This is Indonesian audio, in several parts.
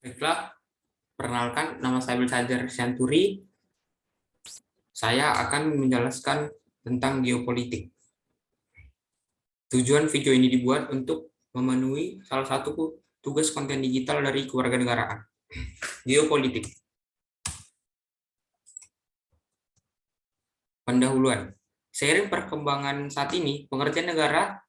Baiklah, perkenalkan nama saya Bilsajar Syanturi. Saya akan menjelaskan tentang geopolitik. Tujuan video ini dibuat untuk memenuhi salah satu tugas konten digital dari kewarganegaraan. Geopolitik. Pendahuluan. Seiring perkembangan saat ini, pengertian negara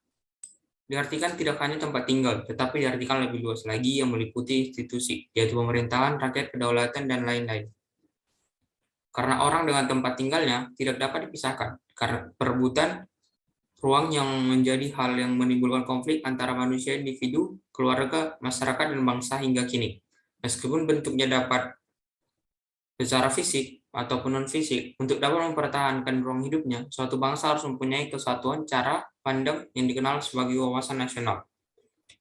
diartikan tidak hanya tempat tinggal, tetapi diartikan lebih luas lagi yang meliputi institusi, yaitu pemerintahan, rakyat, kedaulatan, dan lain-lain. Karena orang dengan tempat tinggalnya tidak dapat dipisahkan, karena perebutan ruang yang menjadi hal yang menimbulkan konflik antara manusia, individu, keluarga, masyarakat, dan bangsa hingga kini. Meskipun bentuknya dapat secara fisik ataupun non-fisik, untuk dapat mempertahankan ruang hidupnya, suatu bangsa harus mempunyai kesatuan cara pandang yang dikenal sebagai wawasan nasional.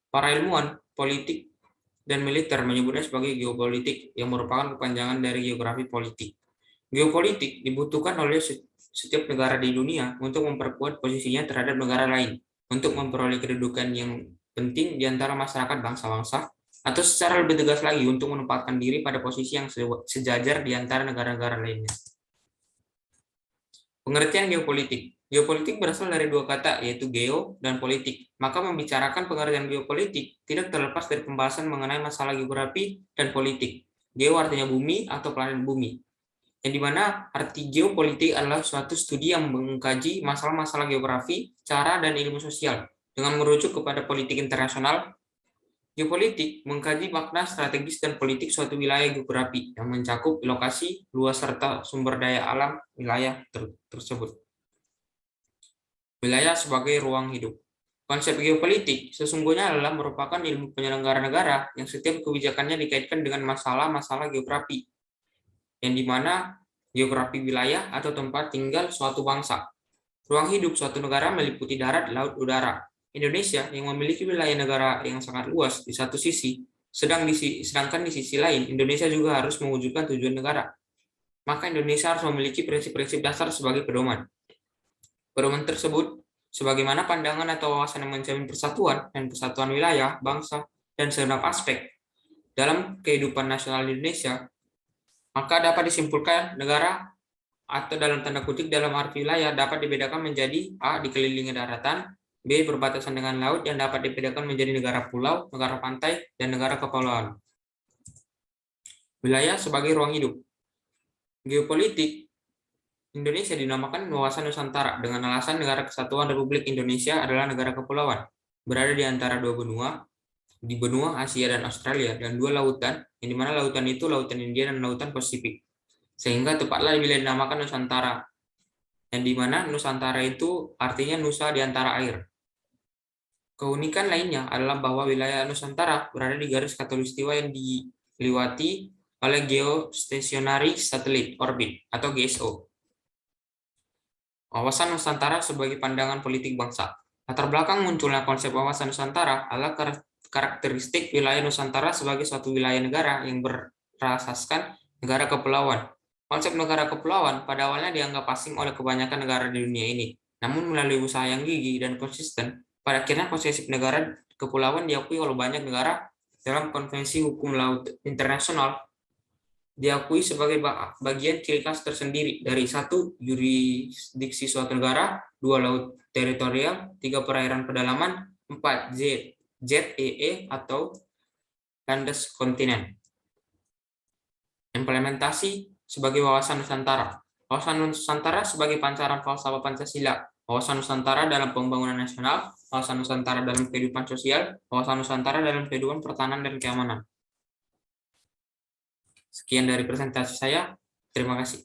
Para ilmuwan politik dan militer menyebutnya sebagai geopolitik, yang merupakan kepanjangan dari geografi politik. Geopolitik dibutuhkan oleh setiap negara di dunia untuk memperkuat posisinya terhadap negara lain, untuk memperoleh kedudukan yang penting di antara masyarakat bangsa-bangsa, atau secara lebih tegas lagi untuk menempatkan diri pada posisi yang sejajar di antara negara-negara lainnya. Pengertian geopolitik. Geopolitik berasal dari dua kata, yaitu geo dan politik. Maka membicarakan pengertian geopolitik tidak terlepas dari pembahasan mengenai masalah geografi dan politik. Geo artinya bumi atau planet bumi, yang dimana arti geopolitik adalah suatu studi yang mengkaji masalah-masalah geografi, cara, dan ilmu sosial dengan merujuk kepada politik internasional. Geopolitik mengkaji makna strategis dan politik suatu wilayah geografi yang mencakup lokasi, luas, serta sumber daya alam wilayah tersebut. Wilayah sebagai ruang hidup. Konsep geopolitik sesungguhnya adalah merupakan ilmu penyelenggara negara yang setiap kebijakannya dikaitkan dengan masalah-masalah geografi, yang dimana geografi wilayah atau tempat tinggal suatu bangsa. Ruang hidup suatu negara meliputi darat, laut, udara. Indonesia yang memiliki wilayah negara yang sangat luas di satu sisi, sedangkan di sisi lain Indonesia juga harus mewujudkan tujuan negara. Maka Indonesia harus memiliki prinsip-prinsip dasar sebagai pedoman. Pedoman tersebut sebagaimana pandangan atau wawasan yang menjamin persatuan dan kesatuan wilayah, bangsa, dan segenap aspek dalam kehidupan nasional Indonesia, maka dapat disimpulkan negara atau dalam tanda kutip dalam arti wilayah dapat dibedakan menjadi A. dikelilingi daratan, B. berbatasan dengan laut, yang dapat dibedakan menjadi negara pulau, negara pantai, dan negara kepulauan. Wilayah sebagai ruang hidup. Geopolitik Indonesia dinamakan wawasan Nusantara dengan alasan negara kesatuan Republik Indonesia adalah negara kepulauan, berada di antara dua benua, di benua Asia dan Australia, dan dua lautan, yang dimana lautan itu lautan India dan lautan Pasifik, sehingga tepatlah bila dinamakan Nusantara, yang dimana Nusantara itu artinya nusa di antara air. Keunikan lainnya adalah bahwa wilayah Nusantara berada di garis khatulistiwa yang diliwati oleh Geostationary Satellite Orbit atau GSO. Wawasan Nusantara sebagai pandangan politik bangsa. Latar belakang munculnya konsep wawasan Nusantara adalah karakteristik wilayah Nusantara sebagai suatu wilayah negara yang berasaskan negara kepulauan. Konsep negara kepulauan pada awalnya dianggap asing oleh kebanyakan negara di dunia ini. Namun melalui usaha yang gigih dan konsisten, pada akhirnya konsep negara kepulauan diakui oleh banyak negara dalam konvensi hukum laut internasional, diakui sebagai bagian ciri khas tersendiri dari 1. Yurisdiksi suatu negara, 2. laut teritorial, 3. perairan pedalaman, 4. ZEE atau landas kontinen. Implementasi sebagai wawasan Nusantara. Wawasan Nusantara sebagai pancaran falsafah Pancasila. Wawasan Nusantara dalam pembangunan nasional, wawasan Nusantara dalam kehidupan sosial, wawasan Nusantara dalam kehidupan pertahanan dan keamanan. Sekian dari presentasi saya. Terima kasih.